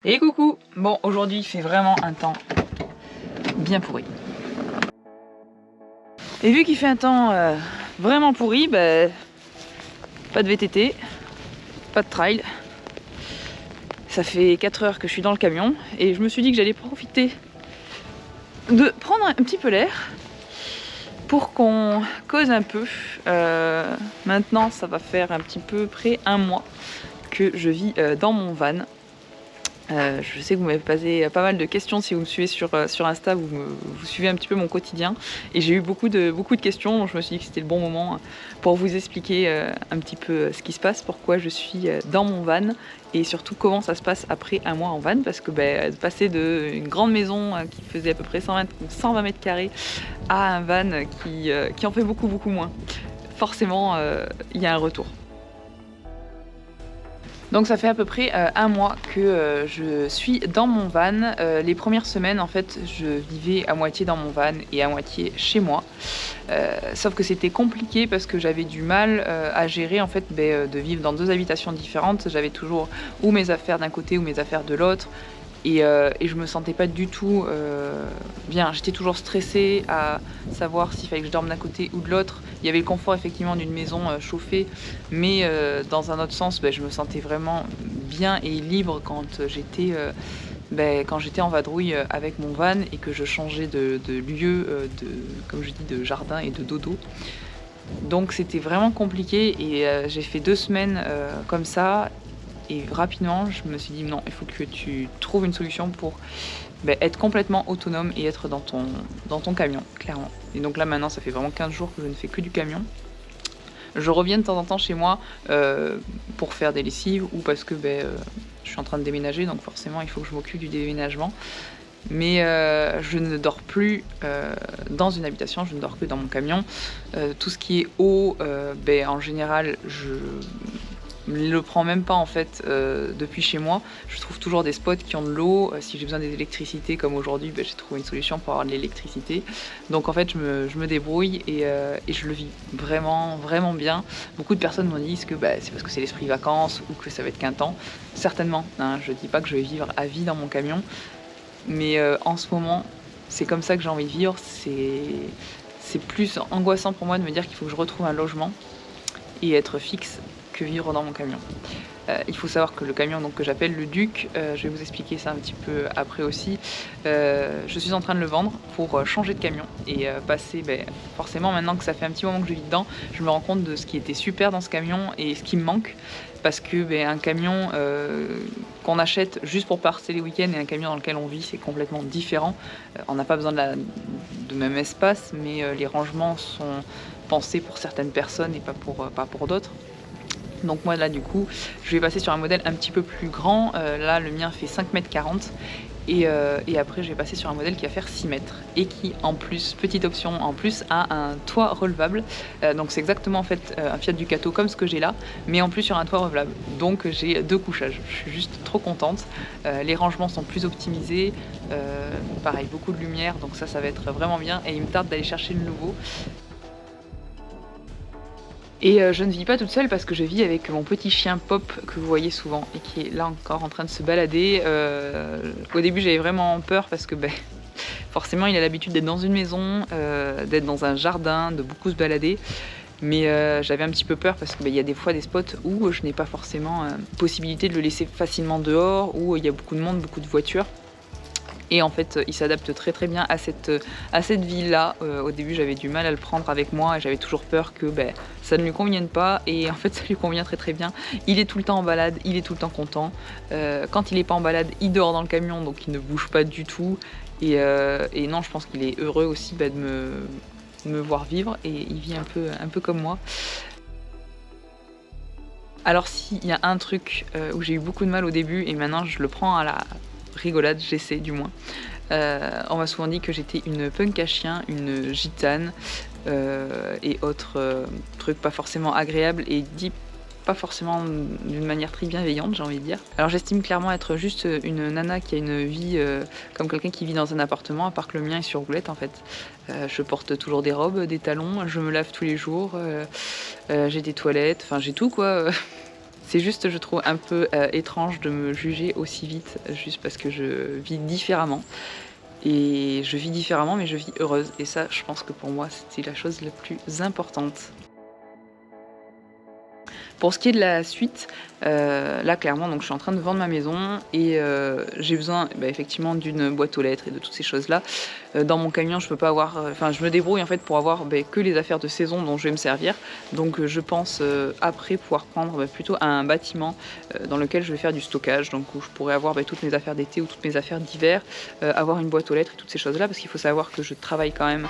Et coucou! Bon, aujourd'hui il fait vraiment un temps bien pourri. Et vu qu'il fait un temps vraiment pourri, bah, pas de VTT, pas de trail. Ça fait 4 heures que je suis dans le camion et je me suis dit que j'allais profiter de prendre un petit peu l'air pour qu'on cause un peu. Maintenant, ça va faire un petit peu près un mois que je vis dans mon van. Je sais que vous m'avez posé pas mal de questions si vous me suivez sur Insta, vous suivez un petit peu mon quotidien. Et j'ai eu beaucoup de questions, donc je me suis dit que c'était le bon moment pour vous expliquer un petit peu ce qui se passe, pourquoi je suis dans mon van et surtout comment ça se passe après un mois en van. Parce que de passer d'une grande maison qui faisait à peu près 120 mètres carrés à un van qui en fait beaucoup moins, forcément il y a un retour. Donc ça fait à peu près un mois que je suis dans mon van. Les premières semaines en fait je vivais à moitié dans mon van et à moitié chez moi. Sauf que c'était compliqué parce que j'avais du mal à gérer en fait de vivre dans deux habitations différentes. J'avais toujours ou mes affaires d'un côté ou mes affaires de l'autre. Et je me sentais pas du tout bien. J'étais toujours stressée à savoir s'il fallait que je dorme d'un côté ou de l'autre. Il y avait le confort effectivement d'une maison chauffée, mais dans un autre sens, je me sentais vraiment bien et libre quand j'étais en vadrouille avec mon van et que je changeais de lieu, comme je dis, de jardin et de dodo. Donc c'était vraiment compliqué et j'ai fait 2 semaines comme ça. Et rapidement, je me suis dit non, il faut que tu trouves une solution pour être complètement autonome et être dans ton camion, clairement. Et donc là maintenant, ça fait vraiment 15 jours que je ne fais que du camion. Je reviens de temps en temps chez moi pour faire des lessives ou parce que je suis en train de déménager, donc forcément il faut que je m'occupe du déménagement. Mais je ne dors plus dans une habitation, je ne dors que dans mon camion. Tout ce qui est eau, en général, je le prends même pas en fait depuis chez moi. Je trouve toujours des spots qui ont de l'eau. Si j'ai besoin d'électricité comme aujourd'hui, j'ai trouvé une solution pour avoir de l'électricité. Donc en fait je me débrouille et je le vis vraiment bien. Beaucoup de personnes me disent que c'est parce que c'est l'esprit vacances ou que ça va être qu'un temps. Certainement, hein, je dis pas que je vais vivre à vie dans mon camion, mais en ce moment c'est comme ça que j'ai envie de vivre. C'est plus angoissant pour moi de me dire qu'il faut que je retrouve un logement et être fixe que vivre dans mon camion. Il faut savoir que le camion que j'appelle le Duc, je vais vous expliquer ça un petit peu après aussi, je suis en train de le vendre pour changer de camion et passer, forcément maintenant que ça fait un petit moment que je vis dedans, je me rends compte de ce qui était super dans ce camion et ce qui me manque, parce que un camion qu'on achète juste pour passer les week-ends et un camion dans lequel on vit, c'est complètement différent. On n'a pas besoin de même espace, mais les rangements sont pensés pour certaines personnes et pas pour d'autres. Donc moi là du coup je vais passer sur un modèle un petit peu plus grand. Là le mien fait 5,40 m et après je vais passer sur un modèle qui va faire 6 mètres et qui en plus, petite option en plus, a un toit relevable. Donc c'est exactement en fait un Fiat Ducato comme ce que j'ai là, mais en plus sur un toit relevable. Donc j'ai 2 couchages, je suis juste trop contente. Les rangements sont plus optimisés, pareil beaucoup de lumière, donc ça va être vraiment bien et il me tarde d'aller chercher le nouveau. Et je ne vis pas toute seule parce que je vis avec mon petit chien Pop que vous voyez souvent et qui est là encore en train de se balader. Au début j'avais vraiment peur parce que forcément il a l'habitude d'être dans une maison, d'être dans un jardin, de beaucoup se balader. Mais j'avais un petit peu peur parce qu'il y a des fois des spots où je n'ai pas forcément possibilité de le laisser facilement dehors, où il y a beaucoup de monde, beaucoup de voitures. Et en fait, il s'adapte très bien à cette vie-là. Au début, j'avais du mal à le prendre avec moi et j'avais toujours peur que ça ne lui convienne pas. Et en fait, ça lui convient très bien. Il est tout le temps en balade, il est tout le temps content. Quand il n'est pas en balade, il dort dans le camion, donc il ne bouge pas du tout. Et non, je pense qu'il est heureux aussi de me voir vivre et il vit un peu comme moi. Alors s'il y a un truc où j'ai eu beaucoup de mal au début et maintenant je le prends à la rigolade, j'essaie du moins. On m'a souvent dit que j'étais une punk à chien, une gitane et autres trucs pas forcément agréables et dit pas forcément d'une manière très bienveillante, j'ai envie de dire. Alors j'estime clairement être juste une nana qui a une vie comme quelqu'un qui vit dans un appartement, à part que le mien est sur roulette en fait. Je porte toujours des robes, des talons, je me lave tous les jours, j'ai des toilettes, enfin j'ai tout quoi. C'est juste, je trouve, un peu étrange de me juger aussi vite, juste parce que je vis différemment. Et je vis différemment, mais je vis heureuse. Et ça, je pense que pour moi, c'était la chose la plus importante. Pour ce qui est de la suite, là clairement donc je suis en train de vendre ma maison et j'ai besoin, effectivement d'une boîte aux lettres et de toutes ces choses-là. Dans mon camion je peux pas avoir, enfin je me débrouille en fait pour avoir, que les affaires de saison dont je vais me servir. Donc je pense, après pouvoir prendre, plutôt un bâtiment, dans lequel je vais faire du stockage, donc où je pourrais avoir, toutes mes affaires d'été ou toutes mes affaires d'hiver, avoir une boîte aux lettres et toutes ces choses-là. Parce qu'il faut savoir que je travaille quand même.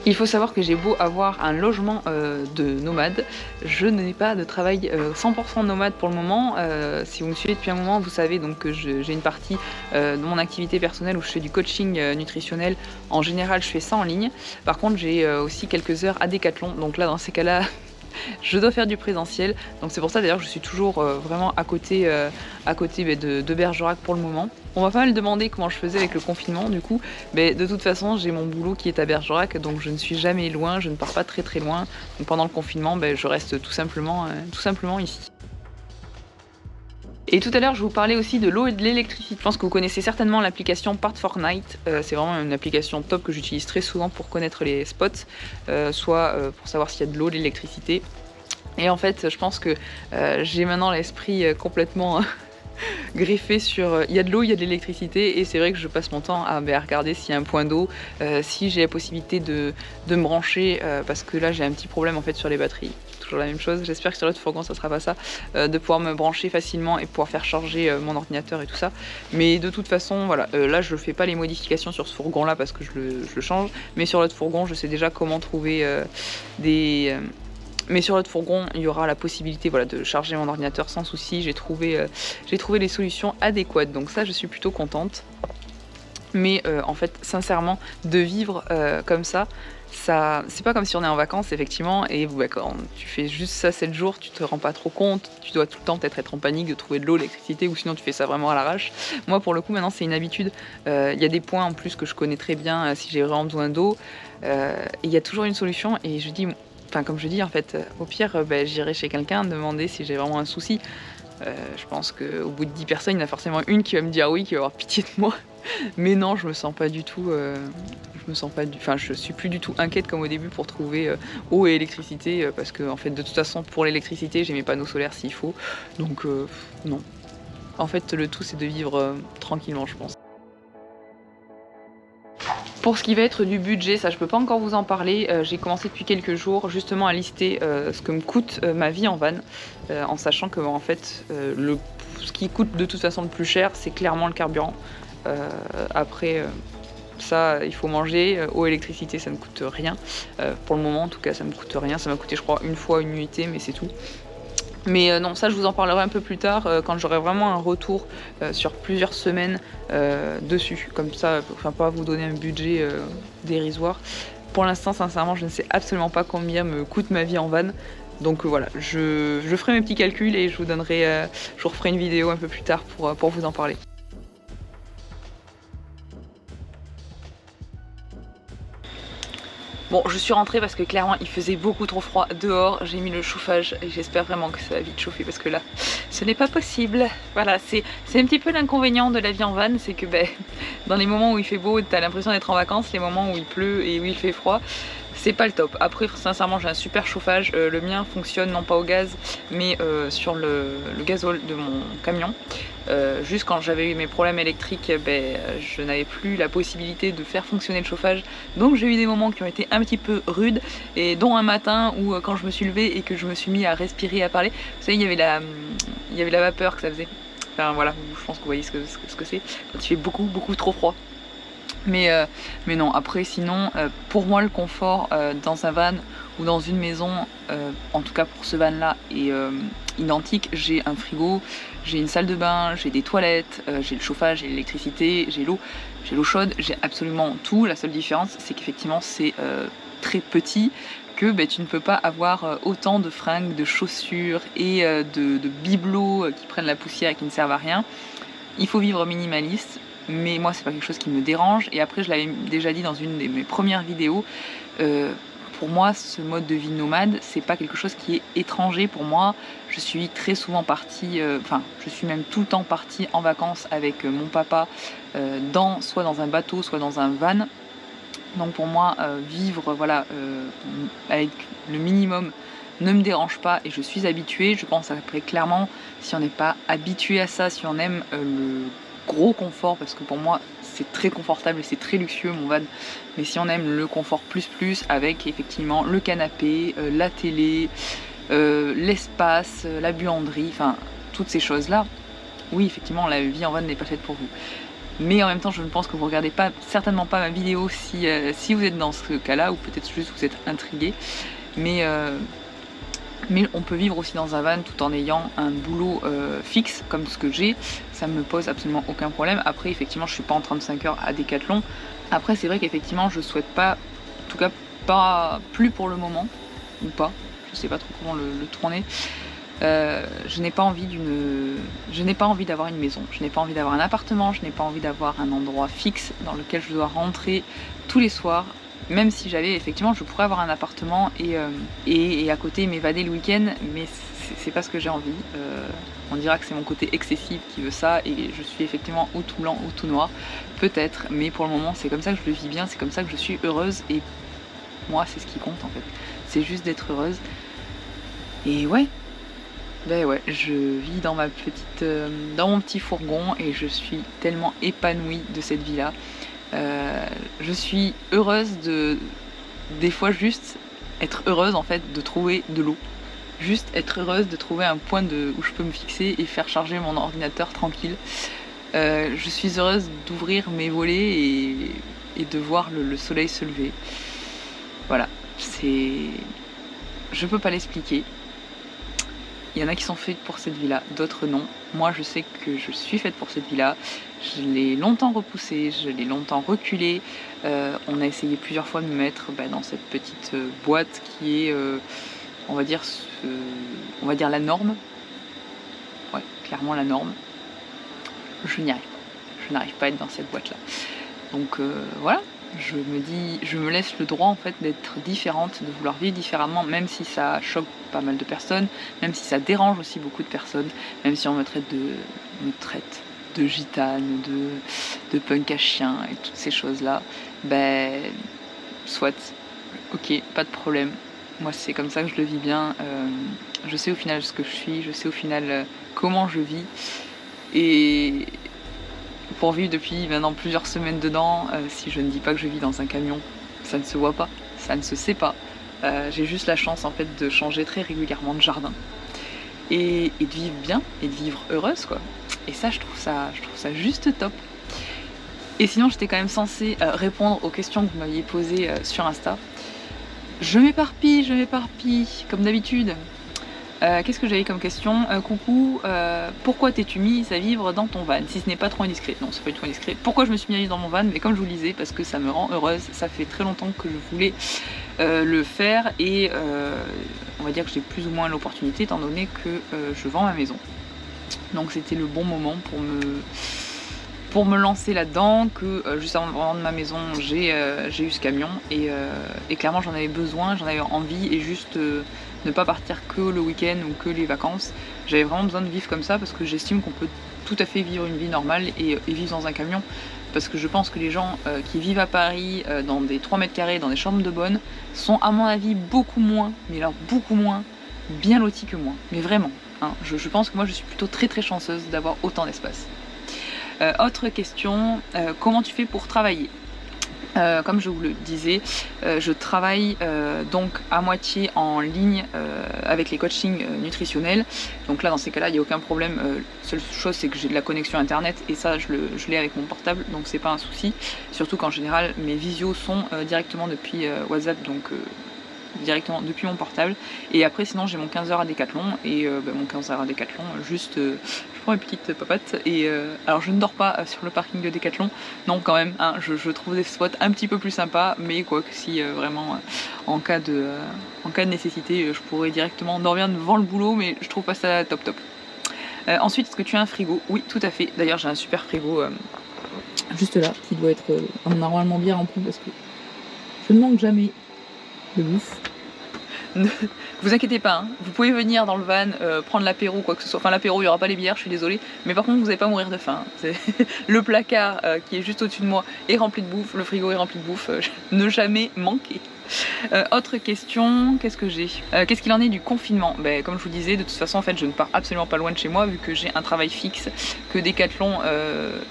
Il faut savoir que j'ai beau avoir un logement de nomade, je n'ai pas de travail 100% nomade pour le moment. Si vous me suivez depuis un moment, vous savez donc que j'ai une partie de mon activité personnelle où je fais du coaching nutritionnel. En général, je fais ça en ligne. Par contre, j'ai aussi quelques heures à Decathlon. Donc là, dans ces cas-là, je dois faire du présentiel. Donc c'est pour ça d'ailleurs que je suis toujours vraiment à côté, de Bergerac pour le moment. On m'a pas mal demandé comment je faisais avec le confinement du coup. Mais de toute façon j'ai mon boulot qui est à Bergerac, donc je ne suis jamais loin, je ne pars pas très loin. Donc pendant le confinement, je reste tout simplement ici. Et tout à l'heure, je vous parlais aussi de l'eau et de l'électricité. Je pense que vous connaissez certainement l'application Part for Night. C'est vraiment une application top que j'utilise très souvent pour connaître les spots, soit pour savoir s'il y a de l'eau, de l'électricité. Et en fait, je pense que j'ai maintenant l'esprit complètement greffé sur il y a de l'eau, il y a de l'électricité, et c'est vrai que je passe mon temps à regarder s'il y a un point d'eau, si j'ai la possibilité de me brancher, parce que là j'ai un petit problème en fait sur les batteries. Toujours la même chose, j'espère que sur l'autre fourgon ça sera pas ça, de pouvoir me brancher facilement et pouvoir faire charger mon ordinateur et tout ça. Mais de toute façon voilà, là je fais pas les modifications sur ce fourgon là parce que je le change, mais sur l'autre fourgon je sais déjà comment trouver mais sur l'autre fourgon, il y aura la possibilité de charger mon ordinateur sans souci. J'ai trouvé les solutions adéquates, donc ça je suis plutôt contente. Mais en fait, sincèrement, de vivre comme ça, c'est pas comme si on est en vacances effectivement, et quand tu fais juste ça 7 jours, tu te rends pas trop compte, tu dois tout le temps peut-être être en panique de trouver de l'eau, l'électricité, ou sinon tu fais ça vraiment à l'arrache. Moi pour le coup maintenant c'est une habitude, il y a des points en plus que je connais très bien si j'ai vraiment besoin d'eau, et il y a toujours une solution, et je dis... Enfin, comme je dis, en fait, au pire, j'irai chez quelqu'un demander si j'ai vraiment un souci. Je pense qu'au bout de 10 personnes, il y en a forcément une qui va me dire oui, qui va avoir pitié de moi. Mais non, je me sens pas du tout. Je suis plus du tout inquiète comme au début pour trouver eau et électricité, parce que en fait, de toute façon, pour l'électricité, j'ai mes panneaux solaires s'il faut. Donc non. En fait, le tout, c'est de vivre tranquillement, je pense. Pour ce qui va être du budget, ça je peux pas encore vous en parler, j'ai commencé depuis quelques jours justement à lister ce que me coûte ma vie en van, en sachant que en fait ce qui coûte de toute façon le plus cher c'est clairement le carburant. Après ça il faut manger, eau, électricité ça ne coûte rien, pour le moment en tout cas ça me coûte rien, ça m'a coûté je crois une fois une nuitée mais c'est tout. Mais non, ça je vous en parlerai un peu plus tard, quand j'aurai vraiment un retour sur plusieurs semaines dessus. Comme ça, enfin pas vous donner un budget dérisoire. Pour l'instant, sincèrement, je ne sais absolument pas combien me coûte ma vie en van. Donc voilà, je ferai mes petits calculs et je vous referai une vidéo un peu plus tard pour vous en parler. Bon, je suis rentrée parce que clairement il faisait beaucoup trop froid dehors, j'ai mis le chauffage et j'espère vraiment que ça va vite chauffer parce que là, ce n'est pas possible. Voilà, c'est un petit peu l'inconvénient de la vie en van, c'est que dans les moments où il fait beau, t'as l'impression d'être en vacances, les moments où il pleut et où il fait froid, c'est pas le top. Après, sincèrement, j'ai un super chauffage, le mien fonctionne non pas au gaz, mais sur le gazole de mon camion. Juste quand j'avais eu mes problèmes électriques, je n'avais plus la possibilité de faire fonctionner le chauffage, donc j'ai eu des moments qui ont été un petit peu rudes, et dont un matin où quand je me suis levée et que je me suis mis à respirer, à parler, vous savez il y avait la vapeur que ça faisait, enfin voilà, je pense que vous voyez ce que c'est quand il fait beaucoup trop froid. Mais non, après sinon, pour moi le confort dans un van ou dans une maison, en tout cas pour ce van là, est identique. J'ai un frigo, j'ai une salle de bain, j'ai des toilettes, j'ai le chauffage, j'ai l'électricité, j'ai l'eau chaude, j'ai absolument tout. La seule différence c'est qu'effectivement c'est très petit, que tu ne peux pas avoir autant de fringues, de chaussures et de bibelots qui prennent la poussière et qui ne servent à rien. Il faut vivre minimaliste. Mais moi c'est pas quelque chose qui me dérange, et après je l'avais déjà dit dans une de mes premières vidéos, pour moi, ce mode de vie nomade, c'est pas quelque chose qui est étranger pour moi. Je suis très souvent partie, je suis même tout le temps partie en vacances avec mon papa, soit dans un bateau, soit dans un van. Donc pour moi, vivre avec le minimum ne me dérange pas et je suis habituée. Je pense après clairement, si on n'est pas habitué à ça, si on aime le gros confort, parce que pour moi c'est très confortable et c'est très luxueux mon van, mais si on aime le confort plus avec effectivement le canapé, la télé, l'espace, la buanderie, enfin toutes ces choses là, oui effectivement la vie en van n'est pas faite pour vous. Mais en même temps, je ne pense que vous regardez certainement pas ma vidéo si vous êtes dans ce cas-là, ou peut-être juste vous êtes intrigué. Mais on peut vivre aussi dans un van tout en ayant un boulot fixe, comme ce que j'ai. Ça me pose absolument aucun problème. Après, effectivement, je suis pas en 35 heures à Decathlon. Après, c'est vrai qu'effectivement, je souhaite pas, en tout cas pas plus pour le moment, ou pas. Je sais pas trop comment le tourner. Je n'ai pas envie d'avoir une maison, je n'ai pas envie d'avoir un appartement, je n'ai pas envie d'avoir un endroit fixe dans lequel je dois rentrer tous les soirs. Même si j'avais, effectivement, je pourrais avoir un appartement et à côté m'évader le week-end, mais c'est pas ce que j'ai envie. On dira que c'est mon côté excessif qui veut ça, et je suis effectivement ou tout blanc ou tout noir, peut-être, mais pour le moment c'est comme ça que je le vis bien, c'est comme ça que je suis heureuse, et moi c'est ce qui compte en fait. C'est juste d'être heureuse. Et ouais. Ben ouais, je vis dans dans mon petit fourgon et je suis tellement épanouie de cette vie-là. Je suis heureuse des fois juste être heureuse en fait de trouver de l'eau. Juste être heureuse de trouver un point où je peux me fixer et faire charger mon ordinateur tranquille. Je suis heureuse d'ouvrir mes volets et de voir le soleil se lever. Voilà, je peux pas l'expliquer. Il y en a qui sont faites pour cette vie-là, d'autres non. Moi, je sais que je suis faite pour cette vie-là. Je l'ai longtemps repoussée, je l'ai longtemps reculée. On a essayé plusieurs fois de me mettre dans cette petite boîte qui est, on va dire la norme. Ouais, clairement la norme. Je n'y arrive pas. Je n'arrive pas à être dans cette boîte-là. Donc voilà. Je me laisse le droit en fait d'être différente, de vouloir vivre différemment, même si ça choque pas mal de personnes, même si ça dérange aussi beaucoup de personnes, même si on me traite de gitane, de punk à chien et toutes ces choses-là, soit, ok, pas de problème. Moi c'est comme ça que je le vis bien, je sais au final ce que je suis, je sais au final comment je vis, et pour vivre depuis maintenant plusieurs semaines dedans, si je ne dis pas que je vis dans un camion, ça ne se voit pas, ça ne se sait pas. J'ai juste la chance en fait de changer très régulièrement de jardin et de vivre bien et de vivre heureuse quoi. Et ça je trouve ça juste top. Et sinon j'étais quand même censée répondre aux questions que vous m'aviez posées sur Insta. Je m'éparpille comme d'habitude. Qu'est-ce que j'avais comme question? Coucou, pourquoi t'es-tu mise à vivre dans ton van? Si ce n'est pas trop indiscret. Non, c'est pas du tout indiscret. Pourquoi je me suis mise à vivre dans mon van? Mais comme je vous le disais, parce que ça me rend heureuse. Ça fait très longtemps que je voulais le faire et on va dire que j'ai plus ou moins l'opportunité étant donné que je vends ma maison. Donc c'était le bon moment pour me lancer là-dedans, que juste avant de vendre ma maison, j'ai eu ce camion et clairement j'en avais besoin, j'en avais envie, et juste ne pas partir que le week-end ou que les vacances. J'avais vraiment besoin de vivre comme ça parce que j'estime qu'on peut tout à fait vivre une vie normale et vivre dans un camion, parce que je pense que les gens qui vivent à Paris dans des 3 mètres carrés, dans des chambres de bonne, sont à mon avis beaucoup moins, mais alors beaucoup moins, bien lotis que moi. Mais vraiment, hein, je pense que moi je suis plutôt très très chanceuse d'avoir autant d'espace. Autre question, comment tu fais pour travailler? Comme je vous le disais, je travaille donc à moitié en ligne avec les coachings nutritionnels. Donc là, dans ces cas-là, il n'y a aucun problème. Seule chose, c'est que j'ai de la connexion internet et ça, je l'ai avec mon portable, donc c'est pas un souci. Surtout qu'en général, mes visios sont directement depuis WhatsApp, donc directement depuis mon portable. Et après, sinon, j'ai mon 15 heures à Decathlon et mon 15 heures à Decathlon, juste je prends une petite papate et alors je ne dors pas sur le parking de Decathlon, non quand même, hein, je trouve des spots un petit peu plus sympas, mais quoi que si vraiment en cas de nécessité, je pourrais directement dormir devant le boulot, mais je trouve pas ça top. Ensuite, est-ce que tu as un frigo? Oui, tout à fait. D'ailleurs, j'ai un super frigo juste là, qui doit être normalement bien rempli parce que je ne manque jamais. de ouf. Ne vous inquiétez pas, hein, vous pouvez venir dans le van, prendre l'apéro ou quoi que ce soit. Enfin l'apéro, il n'y aura pas les bières, je suis désolée. Mais par contre, vous n'allez pas mourir de faim. Le placard qui est juste au-dessus de moi est rempli de bouffe, le frigo est rempli de bouffe. Ne jamais manquer. Autre question, qu'est-ce que j'ai qu'est-ce qu'il en est du confinement? Comme je vous disais, de toute façon en fait je ne pars absolument pas loin de chez moi vu que j'ai un travail fixe, que Decathlon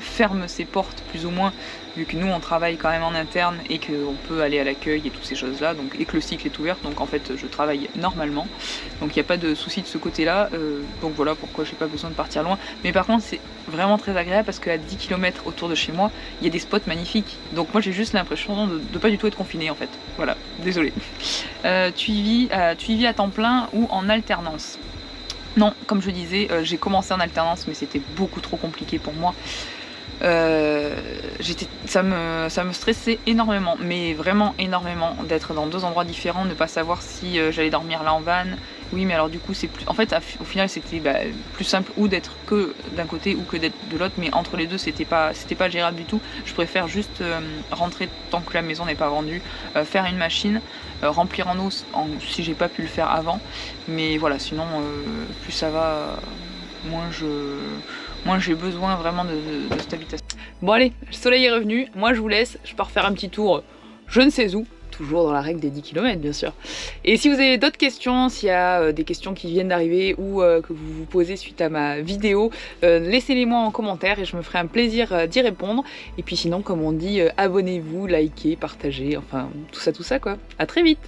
ferme ses portes plus ou moins, vu que nous on travaille quand même en interne et qu'on peut aller à l'accueil et toutes ces choses là, donc, et que le cycle est ouvert, donc en fait je travaille normalement, donc il n'y a pas de souci de ce côté là, donc voilà pourquoi j'ai pas besoin de partir loin. Mais par contre c'est vraiment très agréable parce qu'à 10 km autour de chez moi il y a des spots magnifiques, donc moi j'ai juste l'impression de pas du tout être confinée en fait, voilà. Désolée. Tu y vis à temps plein ou en alternance? Non, comme je disais, j'ai commencé en alternance, mais c'était beaucoup trop compliqué pour moi. Ça me stressait énormément, mais vraiment énormément, d'être dans 2 endroits différents, ne pas savoir si j'allais dormir là en van. Oui, mais alors du coup c'est plus. En fait, au final c'était plus simple ou d'être que d'un côté ou que d'être de l'autre, mais entre les deux c'était pas gérable du tout. Je préfère juste rentrer tant que la maison n'est pas vendue, faire une machine, remplir en eau si j'ai pas pu le faire avant. Mais voilà, sinon plus ça va, moins j'ai besoin vraiment de cette habitation. Bon allez, le soleil est revenu, moi je vous laisse, je pars faire un petit tour je ne sais où, toujours dans la règle des 10 km bien sûr. Et si vous avez d'autres questions, s'il y a des questions qui viennent d'arriver ou que vous vous posez suite à ma vidéo, laissez-les moi en commentaire et je me ferai un plaisir d'y répondre. Et puis sinon, comme on dit, abonnez-vous, likez, partagez, enfin tout ça quoi. À très vite.